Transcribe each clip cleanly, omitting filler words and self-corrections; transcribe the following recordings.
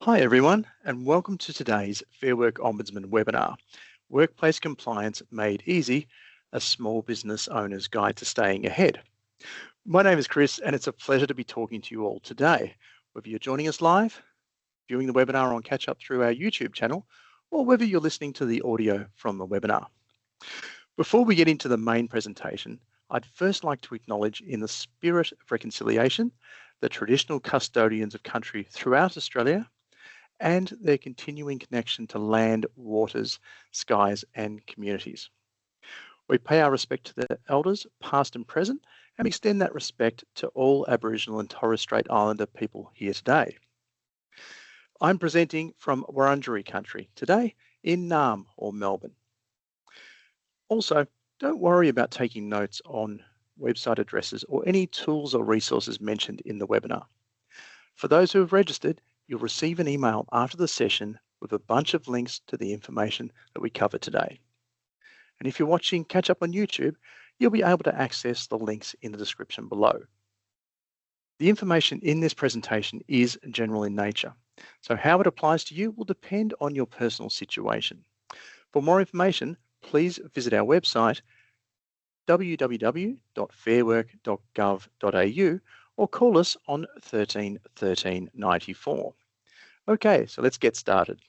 Hi everyone, and welcome to today's Fair Work Ombudsman webinar, Workplace Compliance Made Easy, a small business owner's guide to staying ahead. My name is Chris, and it's a pleasure to be talking to you all today, whether you're joining us live, viewing the webinar on catch up through our YouTube channel, or whether you're listening to the audio from the webinar. Before we get into the main presentation, I'd first like to acknowledge, in the spirit of reconciliation, the traditional custodians of country throughout Australia and their continuing connection to land, waters, skies, and communities. We pay our respect to the elders, past and present, and extend that respect to all Aboriginal and Torres Strait Islander people here today. I'm presenting from Wurundjeri country today in Naarm or Melbourne. Also, don't worry about taking notes on website addresses or any tools or resources mentioned in the webinar. For those who have registered, you'll receive an email after the session with a bunch of links to the information that we cover today. And if you're watching catch up on YouTube, you'll be able to access the links in the description below. The information in this presentation is general in nature, so how it applies to you will depend on your personal situation. For more information, please visit our website www.fairwork.gov.au or call us on 13 13 94. Okay, so let's get started.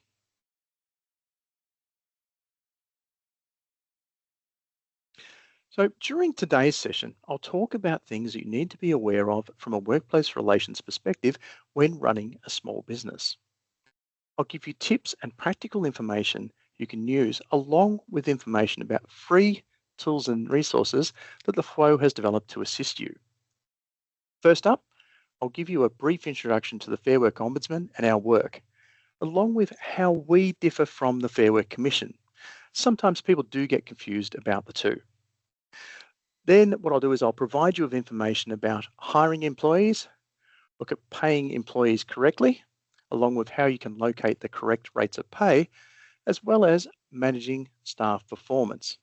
So during today's session, I'll talk about things that you need to be aware of from a workplace relations perspective when running a small business. I'll give you tips and practical information you can use, along with information about free tools and resources that the FWO has developed to assist you. First up, I'll give you a brief introduction to the Fair Work Ombudsman and our work, along with how we differ from the Fair Work Commission. Sometimes people do get confused about the two. Then what I'll do is I'll provide you with information about hiring employees, look at paying employees correctly, along with how you can locate the correct rates of pay, as well as managing staff performance.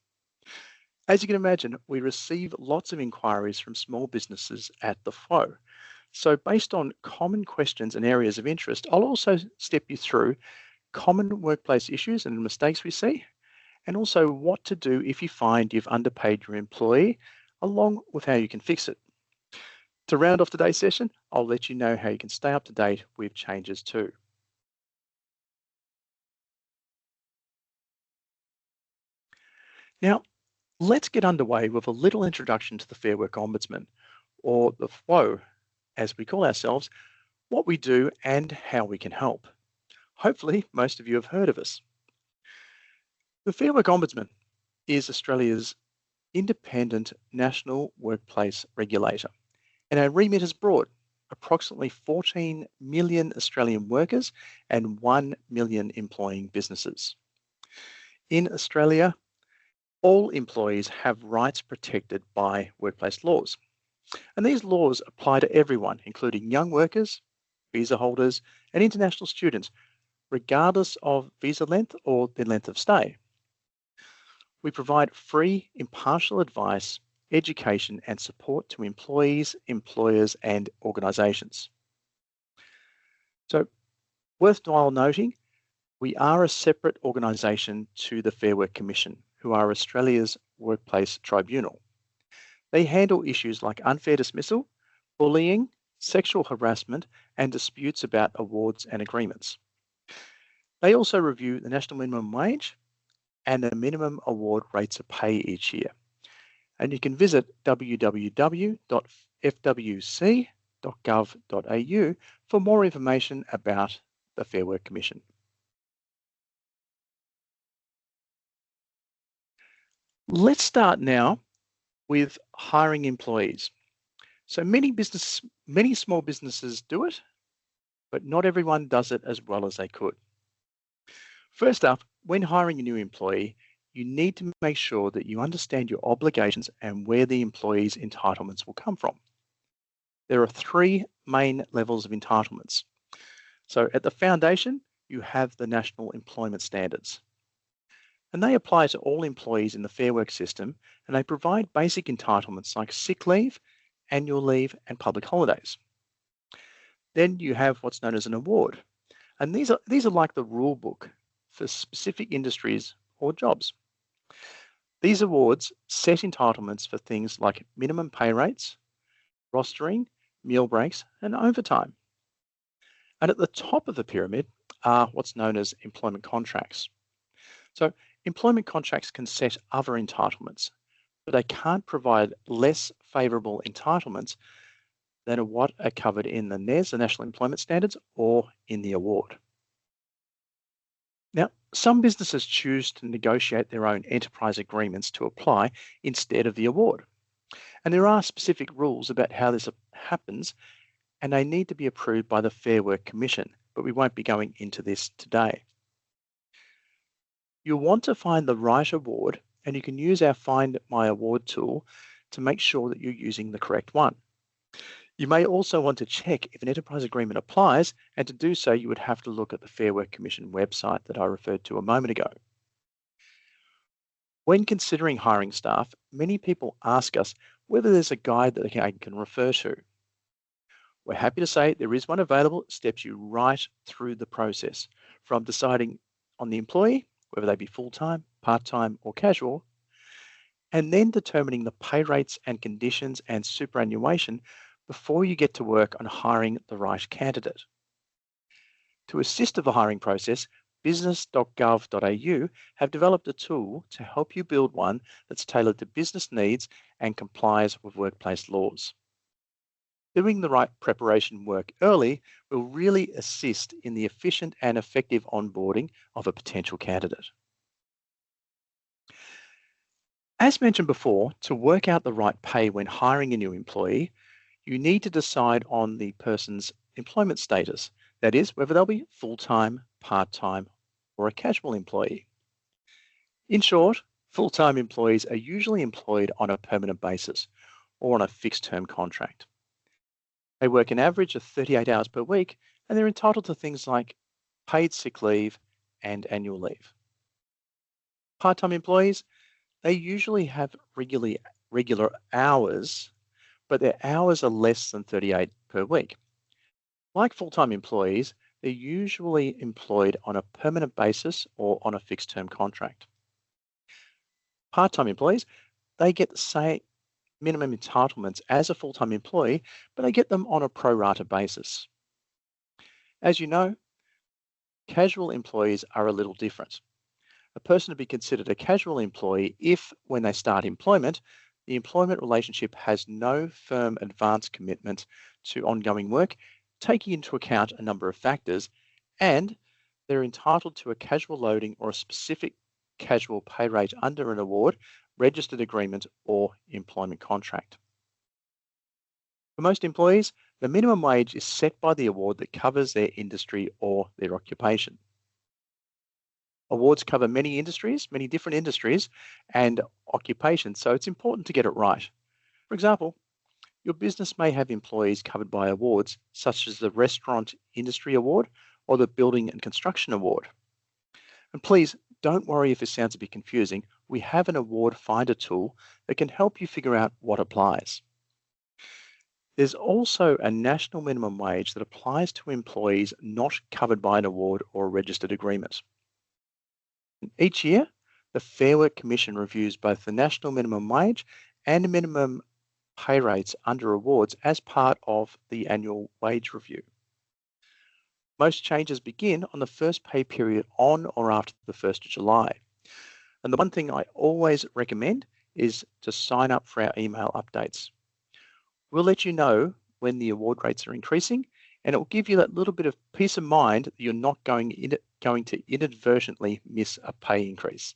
As you can imagine, we receive lots of inquiries from small businesses at the FWO. So based on common questions and areas of interest, I'll also step you through common workplace issues and mistakes we see, and also what to do if you find you've underpaid your employee, along with how you can fix it. To round off today's session, I'll let you know how you can stay up to date with changes too. Now, let's get underway with a little introduction to the Fair Work Ombudsman, or the FWO, as we call ourselves, what we do and how we can help. Hopefully, most of you have heard of us. The Fair Work Ombudsman is Australia's independent national workplace regulator, and our remit is broad: approximately 14 million Australian workers and 1 million employing businesses. In Australia, all employees have rights protected by workplace laws. And these laws apply to everyone, including young workers, visa holders, and international students, regardless of visa length or their length of stay. We provide free, impartial advice, education, and support to employees, employers, and organisations. So, worthwhile noting, we are a separate organisation to the Fair Work Commission, who are Australia's workplace tribunal. They handle issues like unfair dismissal, bullying, sexual harassment, and disputes about awards and agreements. They also review the national minimum wage and the minimum award rates of pay each year. And you can visit www.fwc.gov.au for more information about the Fair Work Commission. Let's start now with hiring employees. So many small businesses do it, but not everyone does it as well as they could. First up, when hiring a new employee, you need to make sure that you understand your obligations and where the employee's entitlements will come from. There are three main levels of entitlements. So at the foundation, you have the National Employment Standards. And they apply to all employees in the Fair Work system, and they provide basic entitlements like sick leave, annual leave, and public holidays. Then you have what's known as an award. And these are like the rule book for specific industries or jobs. These awards set entitlements for things like minimum pay rates, rostering, meal breaks, and overtime. And at the top of the pyramid are what's known as employment contracts. So employment contracts can set other entitlements, but they can't provide less favourable entitlements than what are covered in the NES, the National Employment Standards, or in the award. Now, some businesses choose to negotiate their own enterprise agreements to apply instead of the award. And there are specific rules about how this happens, and they need to be approved by the Fair Work Commission, but we won't be going into this today. You'll want to find the right award, and you can use our Find My Award tool to make sure that you're using the correct one. You may also want to check if an enterprise agreement applies, and to do so, you would have to look at the Fair Work Commission website that I referred to a moment ago. When considering hiring staff, many people ask us whether there's a guide that they can refer to. We're happy to say there is one available. It steps you right through the process, from deciding on the employee, whether they be full-time, part-time, or casual, and then determining the pay rates and conditions and superannuation before you get to work on hiring the right candidate. To assist with the hiring process, business.gov.au have developed a tool to help you build one that's tailored to business needs and complies with workplace laws. Doing the right preparation work early will really assist in the efficient and effective onboarding of a potential candidate. As mentioned before, to work out the right pay when hiring a new employee, you need to decide on the person's employment status. That is, whether they'll be full-time, part-time, or a casual employee. In short, full-time employees are usually employed on a permanent basis or on a fixed-term contract. They work an average of 38 hours per week, and they're entitled to things like paid sick leave and annual leave. Part-time employees, they usually have regular hours, but their hours are less than 38 per week. Like full-time employees, they're usually employed on a permanent basis or on a fixed-term contract. Part-time employees, they get the same minimum entitlements as a full-time employee, but they get them on a pro rata basis. As you know, casual employees are a little different. A person to be considered a casual employee if, when they start employment, the employment relationship has no firm advance commitment to ongoing work, taking into account a number of factors, and they're entitled to a casual loading or a specific casual pay rate under an award, registered agreement, or employment contract. For most employees, the minimum wage is set by the award that covers their industry or their occupation. Awards cover many industries, many different industries and occupations, so it's important to get it right. For example, your business may have employees covered by awards such as the Restaurant Industry Award or the Building and Construction Award. And please don't worry if this sounds a bit confusing. We have an award finder tool that can help you figure out what applies. There's also a national minimum wage that applies to employees not covered by an award or a registered agreement. Each year, the Fair Work Commission reviews both the national minimum wage and minimum pay rates under awards as part of the annual wage review. Most changes begin on the first pay period on or after the 1st of July. And the one thing I always recommend is to sign up for our email updates. We'll let you know when the award rates are increasing, and it will give you that little bit of peace of mind that you're not going to inadvertently miss a pay increase.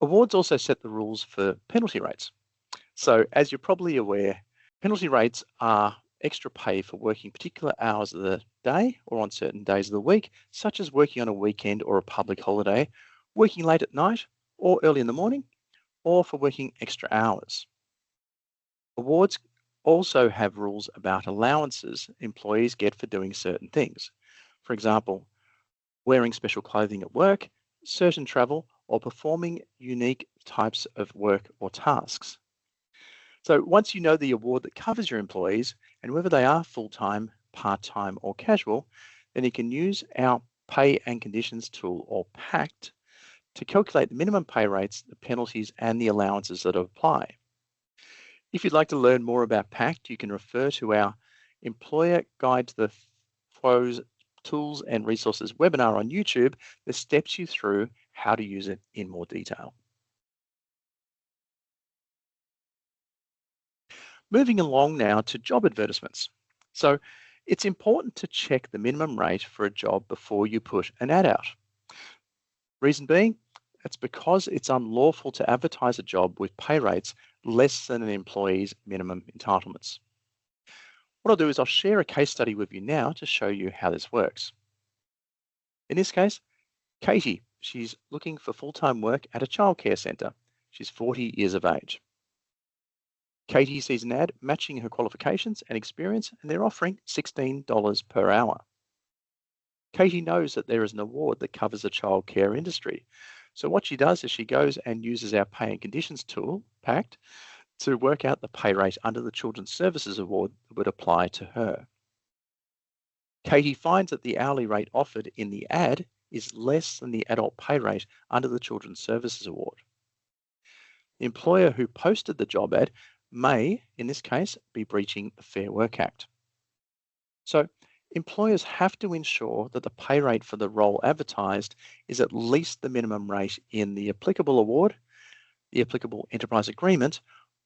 Awards also set the rules for penalty rates. So as you're probably aware, penalty rates are extra pay for working particular hours of the day or on certain days of the week, such as working on a weekend or a public holiday, working late at night or early in the morning, or for working extra hours. Awards also have rules about allowances employees get for doing certain things. For example, wearing special clothing at work, certain travel, or performing unique types of work or tasks. So once you know the award that covers your employees and whether they are full-time, part-time or casual, then you can use our Pay and Conditions tool, or PACT, to calculate the minimum pay rates, the penalties, and the allowances that apply. If you'd like to learn more about PACT, you can refer to our Employer Guide to the FWOS Tools and Resources webinar on YouTube that steps you through how to use it in more detail. Moving along now to job advertisements. So it's important to check the minimum rate for a job before you put an ad out. Reason being, it's because it's unlawful to advertise a job with pay rates less than an employee's minimum entitlements. What I'll do is I'll share a case study with you now to show you how this works. In this case, Katie, she's looking for full-time work at a childcare centre. She's 40 years of age. Katie sees an ad matching her qualifications and experience, and they're offering $16 per hour. Katie knows that there is an award that covers the childcare industry. So what she does is she goes and uses our Pay and Conditions tool, PACT, to work out the pay rate under the Children's Services Award that would apply to her. Katie finds that the hourly rate offered in the ad is less than the adult pay rate under the Children's Services Award. The employer who posted the job ad may, in this case, be breaching the Fair Work Act. So employers have to ensure that the pay rate for the role advertised is at least the minimum rate in the applicable award, the applicable enterprise agreement,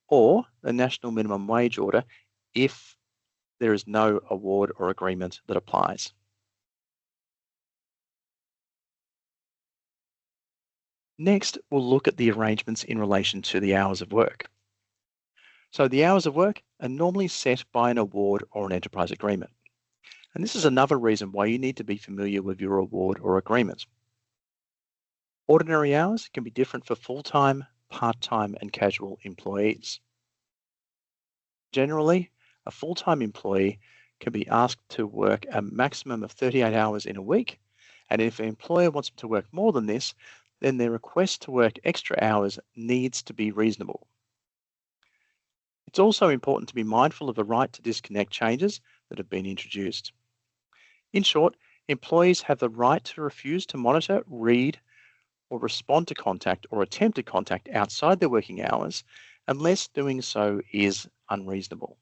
or the national minimum wage order if there is no award or agreement that applies. Next, we'll look at the arrangements in relation to the hours of work. So the hours of work are normally set by an award or an enterprise agreement. And this is another reason why you need to be familiar with your award or agreement. Ordinary hours can be different for full-time, part-time, and casual employees. Generally, a full-time employee can be asked to work a maximum of 38 hours in a week, and if an employer wants them to work more than this, then their request to work extra hours needs to be reasonable. It's also important to be mindful of the right to disconnect changes that have been introduced. In short, employees have the right to refuse to monitor, read, or respond to contact or attempted contact outside their working hours unless doing so is unreasonable.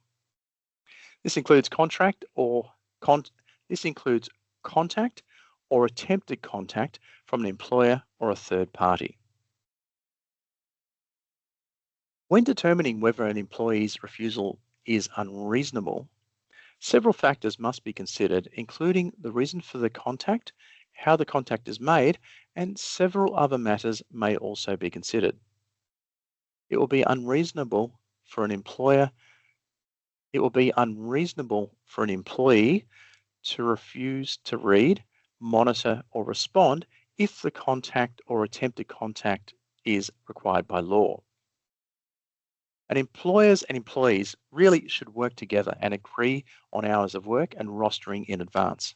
This includes contact or attempted contact from an employer or a third party. When determining whether an employee's refusal is unreasonable, several factors must be considered, including the reason for the contact, how the contact is made, and several other matters may also be considered. It will be unreasonable for an employee to refuse to read, monitor, or respond if the contact or attempted contact is required by law. And employers and employees really should work together and agree on hours of work and rostering in advance.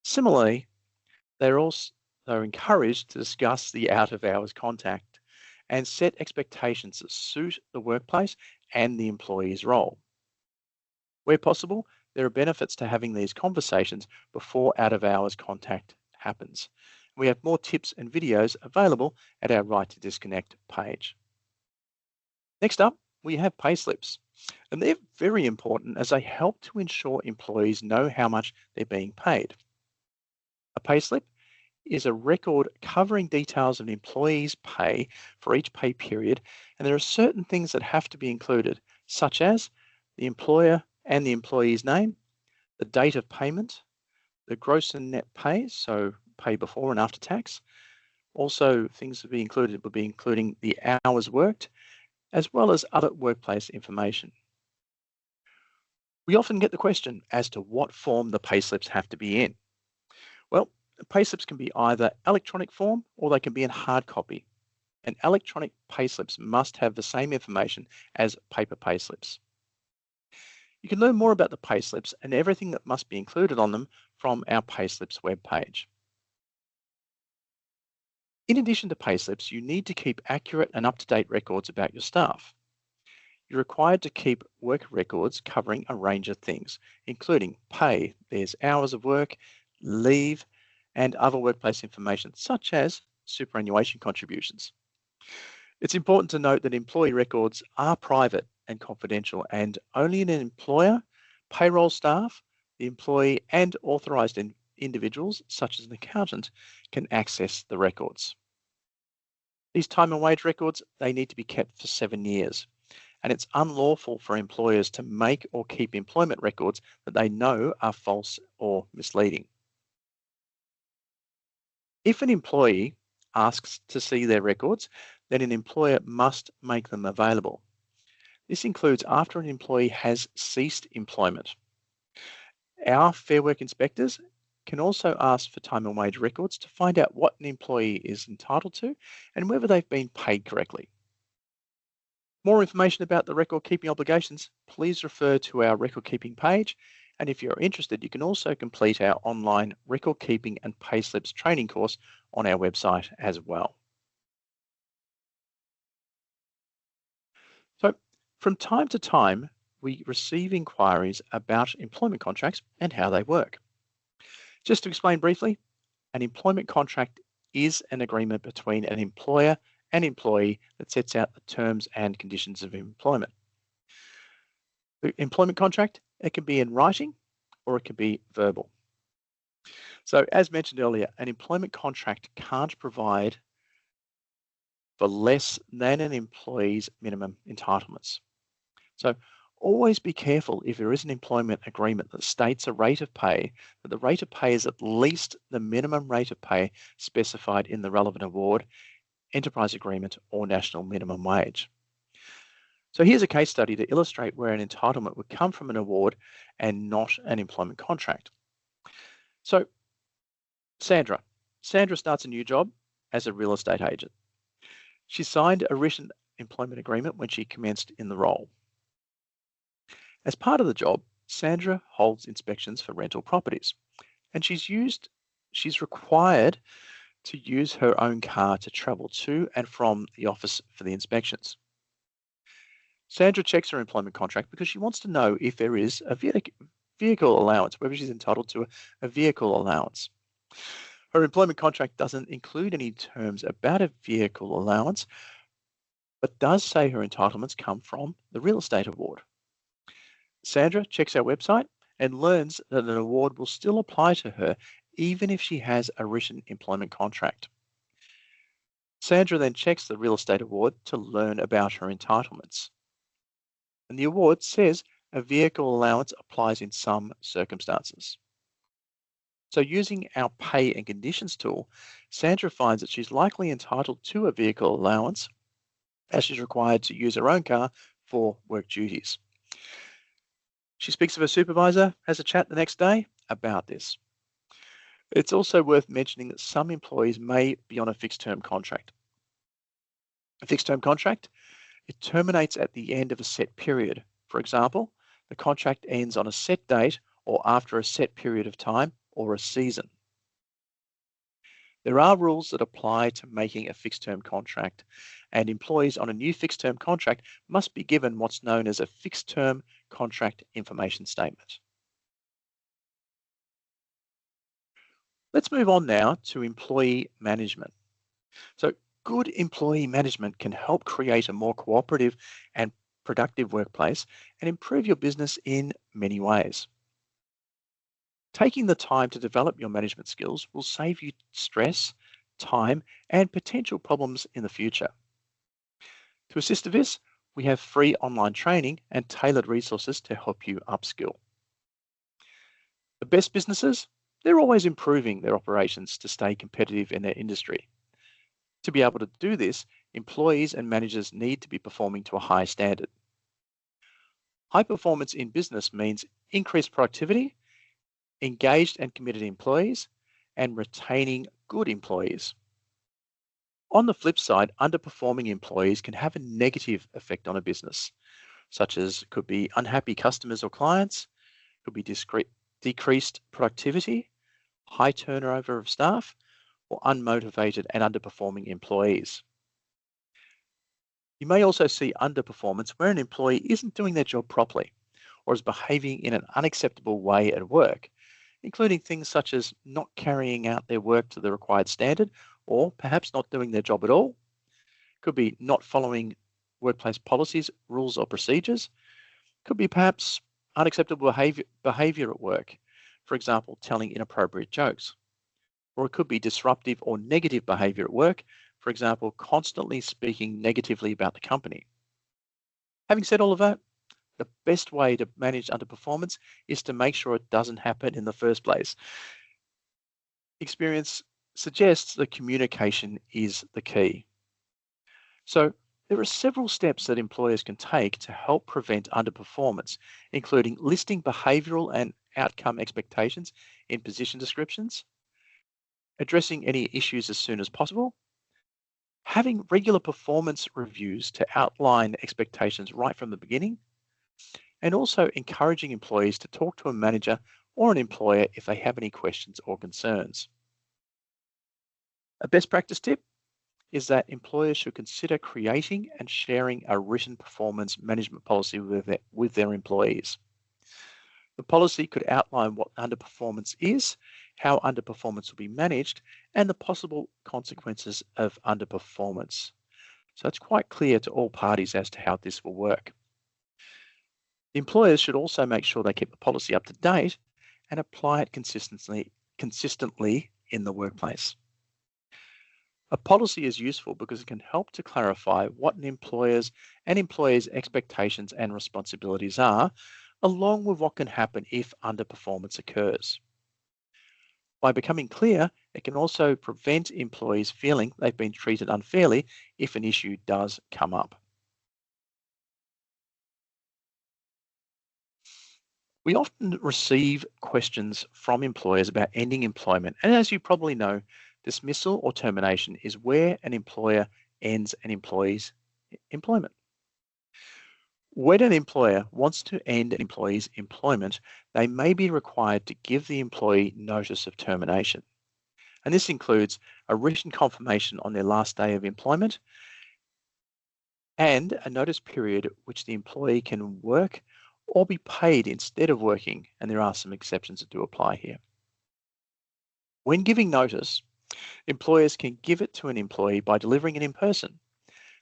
Similarly, they're also encouraged to discuss the out-of-hours contact and set expectations that suit the workplace and the employee's role. Where possible, there are benefits to having these conversations before out-of-hours contact happens. We have more tips and videos available at our Right to Disconnect page. Next up, we have payslips, and they're very important as they help to ensure employees know how much they're being paid. A payslip is a record covering details of an employee's pay for each pay period, and there are certain things that have to be included, such as the employer and the employee's name, the date of payment, the gross and net pay, so pay before and after tax. Also, things to be included would be including the hours worked, as well as other workplace information. We often get the question as to what form the payslips have to be in. Well, payslips can be either electronic form or they can be in hard copy. And electronic payslips must have the same information as paper payslips. You can learn more about the payslips and everything that must be included on them from our payslips webpage. In addition to payslips, you need to keep accurate and up-to-date records about your staff. You're required to keep work records covering a range of things, including pay, there's hours of work, leave, and other workplace information, such as superannuation contributions. It's important to note that employee records are private and confidential, and only an employer, payroll staff, the employee, and authorised individuals, such as an accountant, can access the records. These time and wage records, they need to be kept for 7 years, and it's unlawful for employers to make or keep employment records that they know are false or misleading. If an employee asks to see their records, then an employer must make them available. This includes after an employee has ceased employment. Our Fair Work inspectors can also ask for time and wage records to find out what an employee is entitled to and whether they've been paid correctly. More information about the record keeping obligations, please refer to our record keeping page. And if you're interested, you can also complete our online record keeping and payslips training course on our website as well. So from time to time, we receive inquiries about employment contracts and how they work. Just to explain briefly, an employment contract is an agreement between an employer and employee that sets out the terms and conditions of employment. The employment contract, it can be in writing or it can be verbal. So as mentioned earlier, an employment contract can't provide for less than an employee's minimum entitlements. So always be careful if there is an employment agreement that states a rate of pay, that the rate of pay is at least the minimum rate of pay specified in the relevant award, enterprise agreement, or national minimum wage. So here's a case study to illustrate where an entitlement would come from an award and not an employment contract. So Sandra starts a new job as a real estate agent. She signed a written employment agreement when she commenced in the role. As part of the job, Sandra holds inspections for rental properties, and she's required to use her own car to travel to and from the office for the inspections. Sandra checks her employment contract because she wants to know if there is a vehicle allowance, whether she's entitled to a vehicle allowance. Her employment contract doesn't include any terms about a vehicle allowance, but does say her entitlements come from the real estate award. Sandra checks our website and learns that an award will still apply to her even if she has a written employment contract. Sandra then checks the real estate award to learn about her entitlements. And the award says a vehicle allowance applies in some circumstances. So using our pay and conditions tool, Sandra finds that she's likely entitled to a vehicle allowance as she's required to use her own car for work duties. She speaks to her supervisor, has a chat the next day about this. It's also worth mentioning that some employees may be on a fixed term contract. A fixed term contract, it terminates at the end of a set period. For example, the contract ends on a set date or after a set period of time or a season. There are rules that apply to making a fixed term contract, and employees on a new fixed term contract must be given what's known as a fixed term contract information statement. Let's move on now to employee management. So good employee management can help create a more cooperative and productive workplace and improve your business in many ways. Taking the time to develop your management skills will save you stress, time, and potential problems in the future. To assist with this, we have free online training and tailored resources to help you upskill. The best businesses, they're always improving their operations to stay competitive in their industry. To be able to do this, employees and managers need to be performing to a high standard. High performance in business means increased productivity, engaged and committed employees, and retaining good employees. On the flip side, underperforming employees can have a negative effect on a business, such as could be unhappy customers or clients, could be decreased productivity, high turnover of staff, or unmotivated and underperforming employees. You may also see underperformance where an employee isn't doing their job properly or is behaving in an unacceptable way at work, including things such as not carrying out their work to the required standard or perhaps not doing their job at all. Could be not following workplace policies, rules, or procedures. Could be perhaps unacceptable behavior at work, for example, telling inappropriate jokes. Or it could be disruptive or negative behavior at work, for example, constantly speaking negatively about the company. Having said all of that, the best way to manage underperformance is to make sure it doesn't happen in the first place. Experience suggests that communication is the key. So there are several steps that employers can take to help prevent underperformance, including listing behavioural and outcome expectations in position descriptions, addressing any issues as soon as possible, having regular performance reviews to outline expectations right from the beginning, and also encouraging employees to talk to a manager or an employer if they have any questions or concerns. A best practice tip is that employers should consider creating and sharing a written performance management policy with their employees. The policy could outline what underperformance is, how underperformance will be managed, and the possible consequences of underperformance. So it's quite clear to all parties as to how this will work. Employers should also make sure they keep the policy up to date and apply it consistently in the workplace. A policy is useful because it can help to clarify what an employer's and employees' expectations and responsibilities are, along with what can happen if underperformance occurs. By becoming clear, it can also prevent employees feeling they've been treated unfairly if an issue does come up. We often receive questions from employers about ending employment, and as you probably know, dismissal or termination is where an employer ends an employee's employment. When an employer wants to end an employee's employment, they may be required to give the employee notice of termination. And this includes a written confirmation on their last day of employment and a notice period which the employee can work or be paid instead of working. And there are some exceptions that do apply here. When giving notice, employers can give it to an employee by delivering it in person.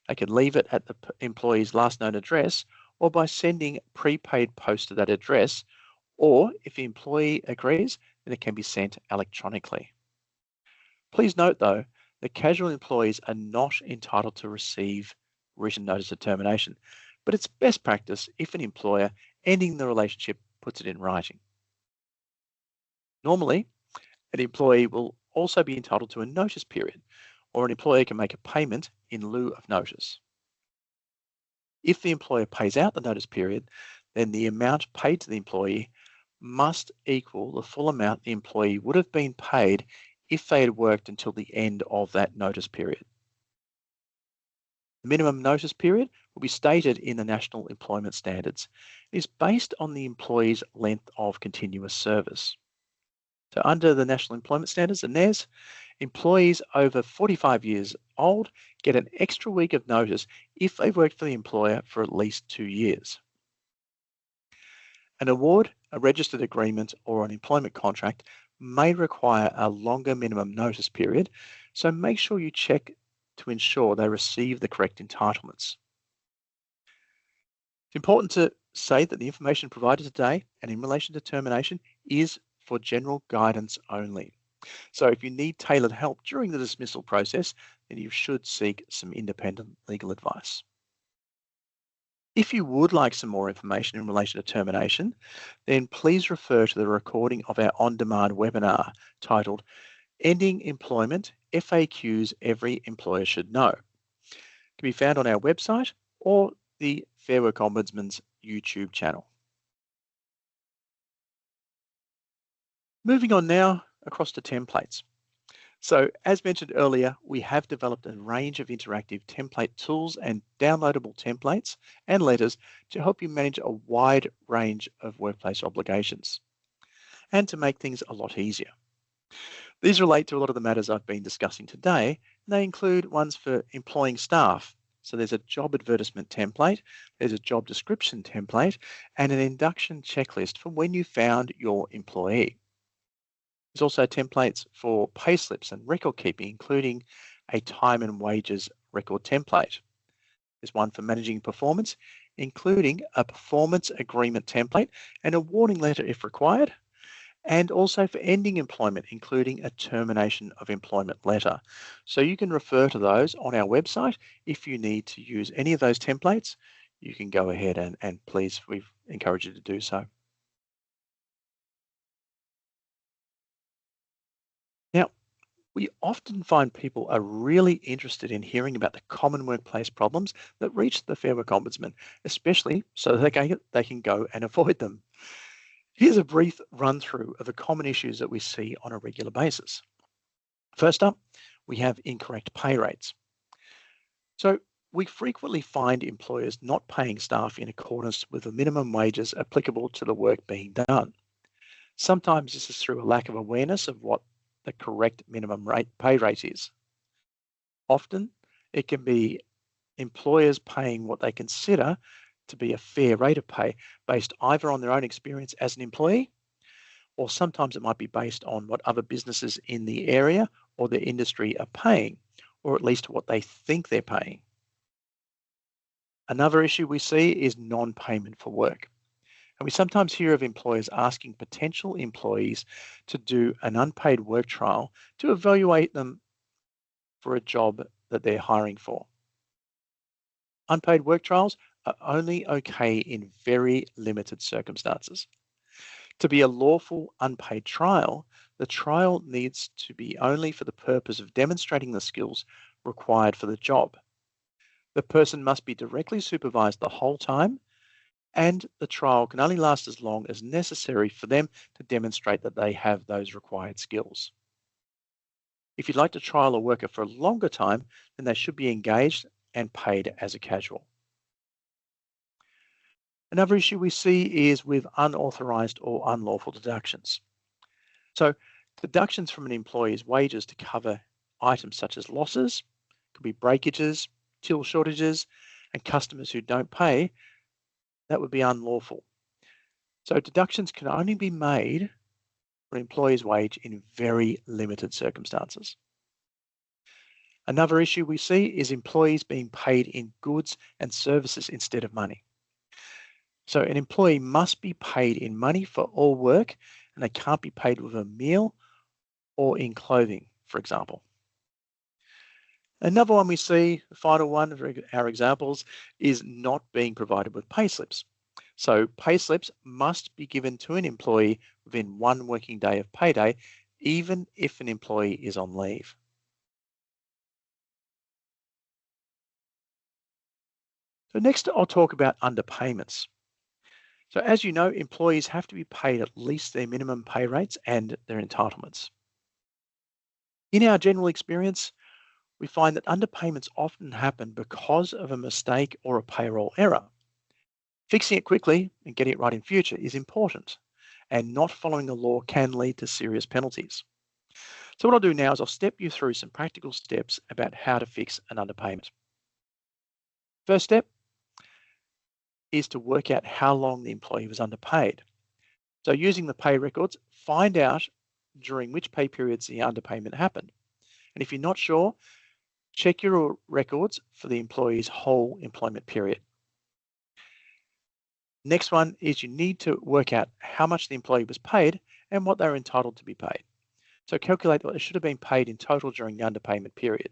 They can leave it at the employee's last known address or by sending prepaid post to that address, or if the employee agrees, then it can be sent electronically. Please note though, that casual employees are not entitled to receive written notice of termination, but it's best practice if an employer ending the relationship puts it in writing. Normally, an employee will also be entitled to a notice period, or an employer can make a payment in lieu of notice. If the employer pays out the notice period, then the amount paid to the employee must equal the full amount the employee would have been paid if they had worked until the end of that notice period. The minimum notice period will be stated in the National Employment Standards. It is based on the employee's length of continuous service. So under the National Employment Standards, the NES, employees over 45 years old get an extra week of notice if they've worked for the employer for at least 2 years. An award, a registered agreement, or an employment contract may require a longer minimum notice period, so make sure you check to ensure they receive the correct entitlements. It's important to say that the information provided today and in relation to termination is for general guidance only. So if you need tailored help during the dismissal process, then you should seek some independent legal advice. If you would like some more information in relation to termination, then please refer to the recording of our on-demand webinar titled Ending Employment FAQs Every Employer Should Know. It can be found on our website or the Fair Work Ombudsman's YouTube channel. Moving on now across to templates. So as mentioned earlier, we have developed a range of interactive template tools and downloadable templates and letters to help you manage a wide range of workplace obligations and to make things a lot easier. These relate to a lot of the matters I've been discussing today, and they include ones for employing staff, So there's a job advertisement template, there's a job description template, and an induction checklist for when you found your employee. There's also templates for payslips and record keeping, including a time and wages record template. There's one for managing performance, including a performance agreement template and a warning letter if required, and also for ending employment, including a termination of employment letter. So you can refer to those on our website. If you need to use any of those templates, you can go ahead and please, we encourage you to do so. Now, we often find people are really interested in hearing about the common workplace problems that reach the Fair Work Ombudsman, especially so that they can go and avoid them. Here's a brief run through of the common issues that we see on a regular basis. First up, we have incorrect pay rates. So we frequently find employers not paying staff in accordance with the minimum wages applicable to the work being done. Sometimes this is through a lack of awareness of what the correct minimum pay rate is. Often it can be employers paying what they consider to be a fair rate of pay based either on their own experience as an employee, or sometimes it might be based on what other businesses in the area or the industry are paying, or at least what they think they're paying. Another issue we see is non-payment for work. And we sometimes hear of employers asking potential employees to do an unpaid work trial to evaluate them for a job that they're hiring for. Unpaid work trials are only okay in very limited circumstances. To be a lawful unpaid trial, the trial needs to be only for the purpose of demonstrating the skills required for the job. The person must be directly supervised the whole time, and the trial can only last as long as necessary for them to demonstrate that they have those required skills. If you'd like to trial a worker for a longer time, then they should be engaged and paid as a casual. Another issue we see is with unauthorized or unlawful deductions. So deductions from an employee's wages to cover items such as losses, could be breakages, till shortages, and customers who don't pay, that would be unlawful. So deductions can only be made for an employee's wage in very limited circumstances. Another issue we see is employees being paid in goods and services instead of money. So an employee must be paid in money for all work, and they can't be paid with a meal or in clothing, for example. Another one we see, the final one of our examples, is not being provided with payslips. So payslips must be given to an employee within 1 working day of payday, even if an employee is on leave. So next I'll talk about underpayments. So as you know, employees have to be paid at least their minimum pay rates and their entitlements. In our general experience, we find that underpayments often happen because of a mistake or a payroll error. Fixing it quickly and getting it right in future is important, and not following the law can lead to serious penalties. So what I'll do now is I'll step you through some practical steps about how to fix an underpayment. First step is to work out how long the employee was underpaid. So using the pay records, find out during which pay periods the underpayment happened. And if you're not sure, check your records for the employee's whole employment period. Next one is you need to work out how much the employee was paid and what they're entitled to be paid. So calculate what they should have been paid in total during the underpayment period.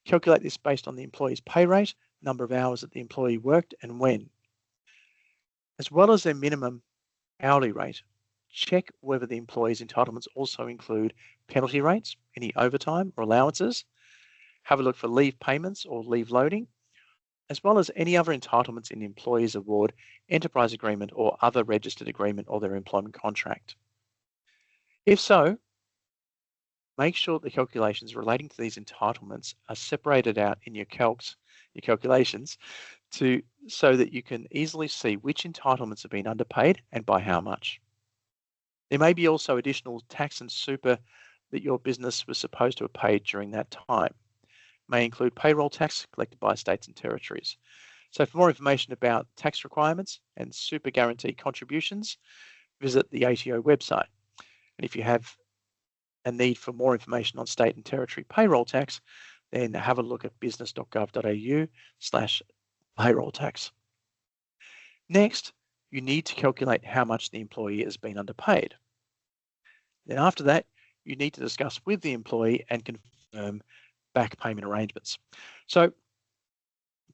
Calculate this based on the employee's pay rate, number of hours that the employee worked and when. As well as their minimum hourly rate, check whether the employee's entitlements also include penalty rates, any overtime or allowances. Have a look for leave payments or leave loading, as well as any other entitlements in the employee's award, enterprise agreement, or other registered agreement or their employment contract. If so, make sure the calculations relating to these entitlements are separated out in your calculations, so that you can easily see which entitlements have been underpaid and by how much. There may be also additional tax and super that your business was supposed to have paid during that time. may include payroll tax collected by states and territories. So for more information about tax requirements and super guarantee contributions, visit the ATO website. And if you have a need for more information on state and territory payroll tax, then have a look at business.gov.au/payroll tax. Next, you need to calculate how much the employee has been underpaid. Then after that, you need to discuss with the employee and confirm back payment arrangements. So the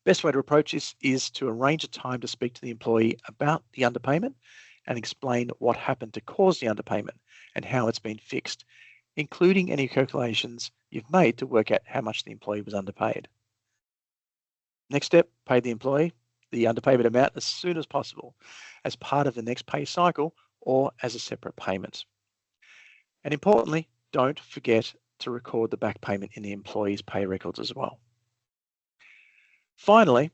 best way to approach this is to arrange a time to speak to the employee about the underpayment and explain what happened to cause the underpayment and how it's been fixed, including any calculations you've made to work out how much the employee was underpaid. Next step, pay the employee the underpayment amount as soon as possible as part of the next pay cycle or as a separate payment. And importantly, don't forget to record the back payment in the employee's pay records as well. Finally,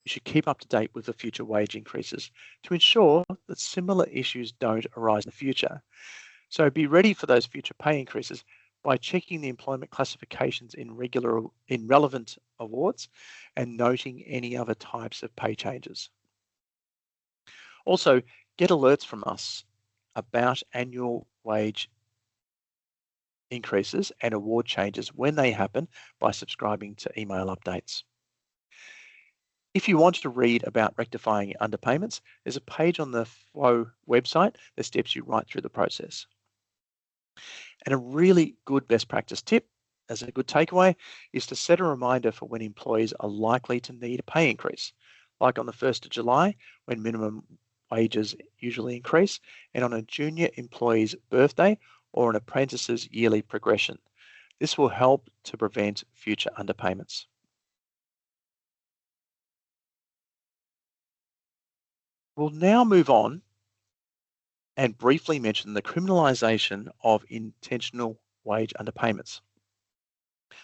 you should keep up to date with the future wage increases to ensure that similar issues don't arise in the future. So be ready for those future pay increases by checking the employment classifications in relevant awards and noting any other types of pay changes. Also, get alerts from us about annual wage increases and award changes when they happen by subscribing to email updates. If you want to read about rectifying underpayments, there's a page on the FWO website that steps you right through the process. And a really good best practice tip, as a good takeaway, is to set a reminder for when employees are likely to need a pay increase, like on the 1st of July, when minimum wages usually increase, and on a junior employee's birthday or an apprentice's yearly progression. This will help to prevent future underpayments. We'll now move on and briefly mention the criminalisation of intentional wage underpayments.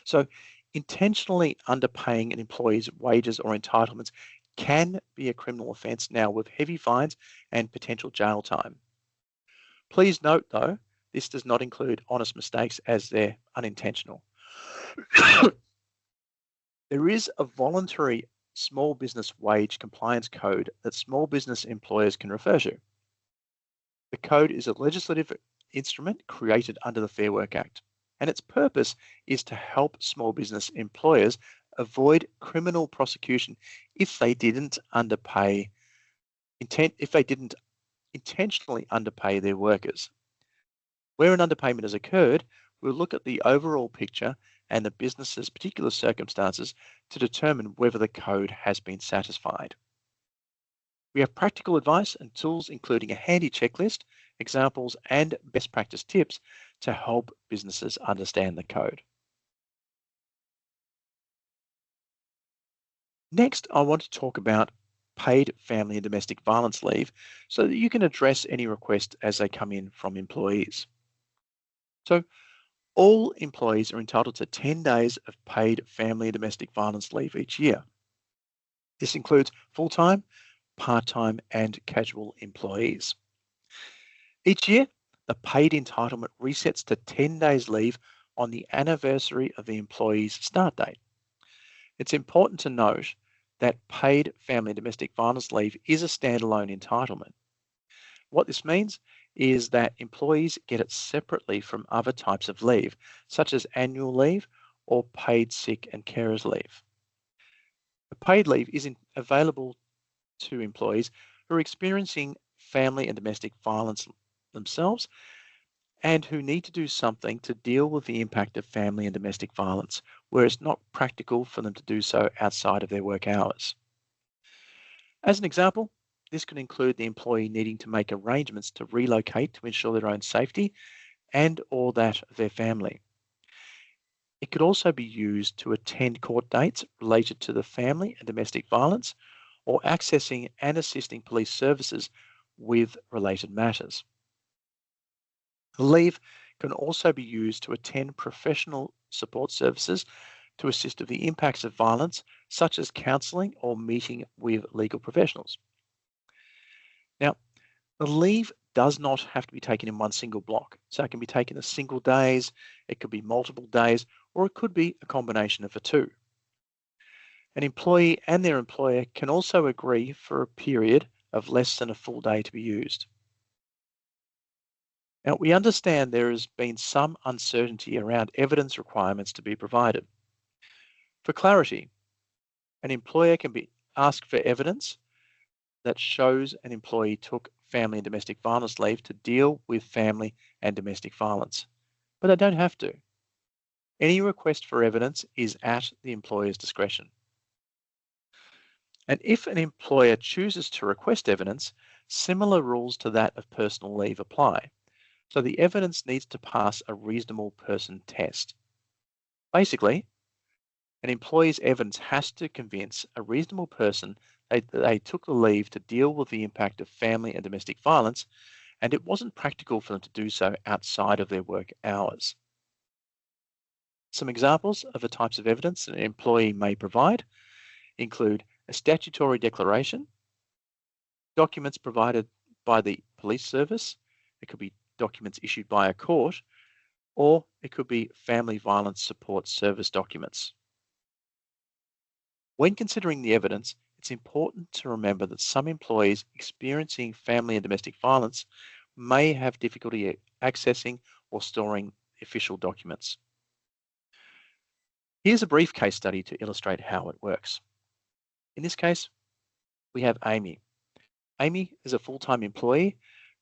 So intentionally underpaying an employee's wages or entitlements can be a criminal offence now with heavy fines and potential jail time. Please note though, this does not include honest mistakes as they're unintentional. There is a voluntary small business wage compliance code that small business employers can refer to. The code is a legislative instrument created under the Fair Work Act, and its purpose is to help small business employers avoid criminal prosecution if they didn't intentionally underpay their workers. Where an underpayment has occurred, we'll look at the overall picture and the business's particular circumstances to determine whether the code has been satisfied. We have practical advice and tools, including a handy checklist, examples, and best practice tips to help businesses understand the code. Next, I want to talk about paid family and domestic violence leave so that you can address any requests as they come in from employees. So, all employees are entitled to 10 days of paid family and domestic violence leave each year. This includes full-time, part-time, and casual employees. Each year, the paid entitlement resets to 10 days leave on the anniversary of the employee's start date. It's important to note that paid family and domestic violence leave is a standalone entitlement. What this means is that employees get it separately from other types of leave, such as annual leave or paid sick and carers leave. The paid leave is available to employees who are experiencing family and domestic violence themselves and who need to do something to deal with the impact of family and domestic violence, where it's not practical for them to do so outside of their work hours. As an example, this could include the employee needing to make arrangements to relocate to ensure their own safety and or that of their family. It could also be used to attend court dates related to the family and domestic violence or accessing and assisting police services with related matters. The leave can also be used to attend professional support services to assist with the impacts of violence, such as counselling or meeting with legal professionals. Now, the leave does not have to be taken in one single block. So it can be taken as single days, it could be multiple days, or it could be a combination of the two. An employee and their employer can also agree for a period of less than a full day to be used. Now, we understand there has been some uncertainty around evidence requirements to be provided. For clarity, an employer can be asked for evidence that shows an employee took family and domestic violence leave to deal with family and domestic violence, but they don't have to. Any request for evidence is at the employer's discretion. And if an employer chooses to request evidence, similar rules to that of personal leave apply. So the evidence needs to pass a reasonable person test. Basically, an employee's evidence has to convince a reasonable person that they took the leave to deal with the impact of family and domestic violence, and it wasn't practical for them to do so outside of their work hours. Some examples of the types of evidence an employee may provide include a statutory declaration, documents provided by the police service, it could be documents issued by a court, or it could be family violence support service documents. When considering the evidence, it's important to remember that some employees experiencing family and domestic violence may have difficulty accessing or storing official documents. Here's a brief case study to illustrate how it works. In this case, we have Amy. Amy is a full-time employee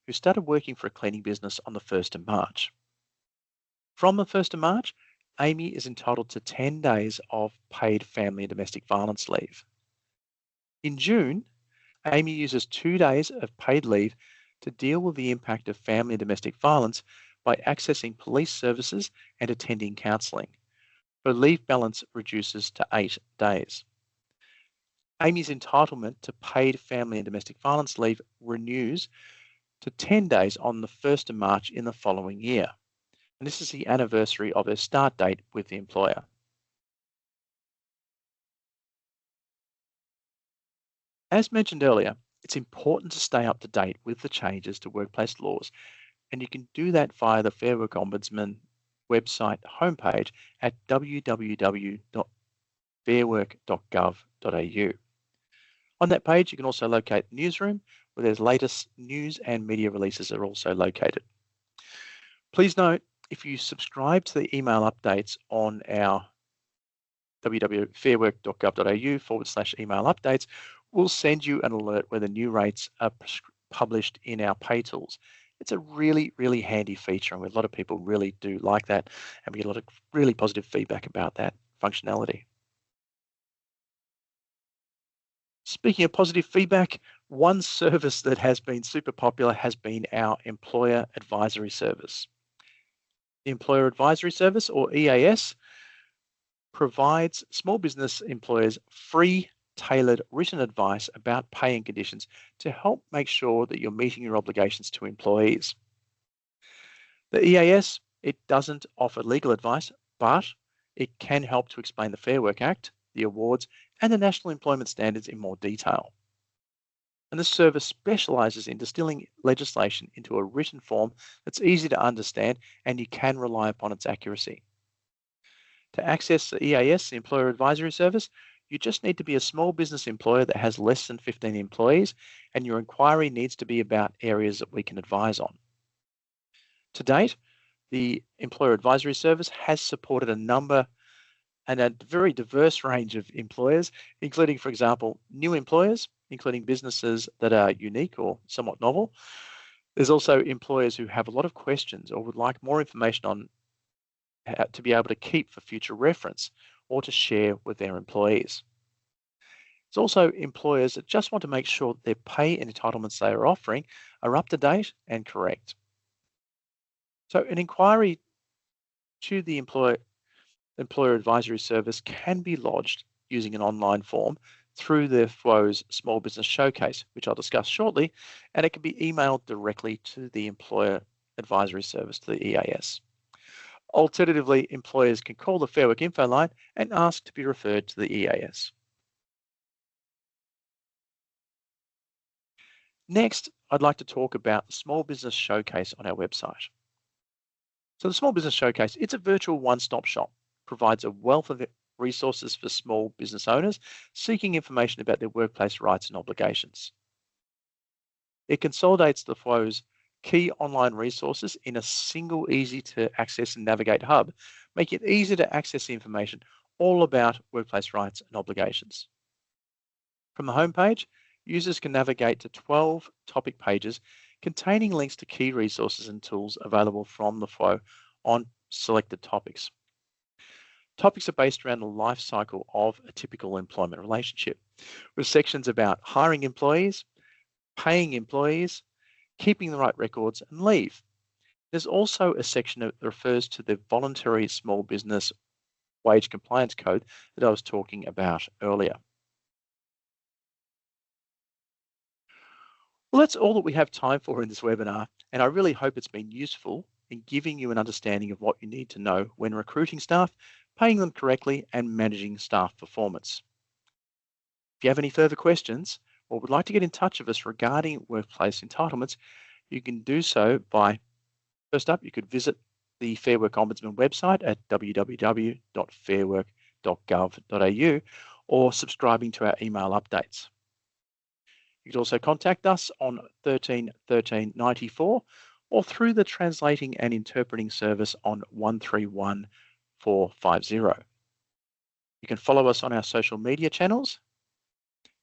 who started working for a cleaning business on the 1st of March. From the 1st of March, Amy is entitled to 10 days of paid family and domestic violence leave. In June, Amy uses 2 days of paid leave to deal with the impact of family and domestic violence by accessing police services and attending counselling. Her leave balance reduces to 8 days. Amy's entitlement to paid family and domestic violence leave renews to 10 days on the 1st of March in the following year. And this is the anniversary of her start date with the employer. As mentioned earlier, it's important to stay up to date with the changes to workplace laws, and you can do that via the Fair Work Ombudsman website homepage at www.fairwork.gov.au. On that page, you can also locate the newsroom, where there's latest news and media releases are also located. Please note, if you subscribe to the email updates on our www.fairwork.gov.au/email updates, we'll send you an alert where the new rates are published in our pay tools. It's a really, really handy feature, and a lot of people really do like that, and we get a lot of really positive feedback about that functionality. Speaking of positive feedback, one service that has been super popular has been our Employer Advisory Service. The Employer Advisory Service, or EAS, provides small business employers free, tailored written advice about pay and conditions to help make sure that you're meeting your obligations to employees. The EAS, it doesn't offer legal advice, but it can help to explain the Fair Work Act, the awards, and the National Employment Standards in more detail. And this service specialises in distilling legislation into a written form that's easy to understand, and you can rely upon its accuracy. To access the EAS, the Employer Advisory Service, you just need to be a small business employer that has less than 15 employees, and your inquiry needs to be about areas that we can advise on. To date, the Employer Advisory Service has supported a number and a very diverse range of employers, including, for example, new employers, including businesses that are unique or somewhat novel. There's also employers who have a lot of questions or would like more information on how to be able to keep for future reference or to share with their employees. There's also employers that just want to make sure that their pay and entitlements they are offering are up to date and correct. So an inquiry to the Employer Advisory Service can be lodged using an online form through the FWO's Small Business Showcase, which I'll discuss shortly, and it can be emailed directly to the Employer Advisory Service, to the EAS. Alternatively, employers can call the Fair Work Info line and ask to be referred to the EAS. Next, I'd like to talk about the Small Business Showcase on our website. So the Small Business Showcase, it's a virtual one-stop shop provides a wealth of resources for small business owners seeking information about their workplace rights and obligations. It consolidates the flow's key online resources in a single, easy to access and navigate hub, making it easy to access the information all about workplace rights and obligations. From the homepage, users can navigate to 12 topic pages containing links to key resources and tools available from the flow on selected topics. Topics are based around the life cycle of a typical employment relationship, with sections about hiring employees, paying employees, keeping the right records, and leave. There's also a section that refers to the voluntary small business wage compliance code that I was talking about earlier. Well, that's all that we have time for in this webinar, and I really hope it's been useful in giving you an understanding of what you need to know when recruiting staff, paying them correctly, and managing staff performance. If you have any further questions or would like to get in touch with us regarding workplace entitlements, you can do so by, first up, you could visit the Fair Work Ombudsman website at www.fairwork.gov.au or subscribing to our email updates. You could also contact us on 13 13 94 or through the translating and interpreting service on 131 450. You can follow us on our social media channels.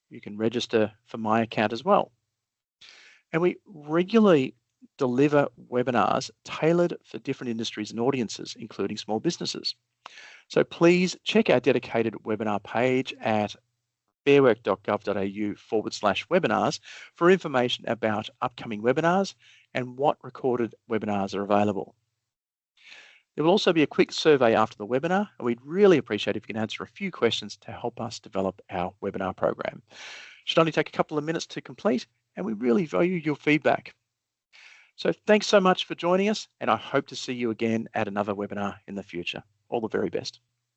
You can register for my account as well. And we regularly deliver webinars tailored for different industries and audiences, including small businesses. So please check our dedicated webinar page at fairwork.gov.au/webinars for information about upcoming webinars and what recorded webinars are available. There will also be a quick survey after the webinar, and we'd really appreciate if you can answer a few questions to help us develop our webinar program. It should only take a couple of minutes to complete, and we really value your feedback. So thanks so much for joining us, and I hope to see you again at another webinar in the future. All the very best.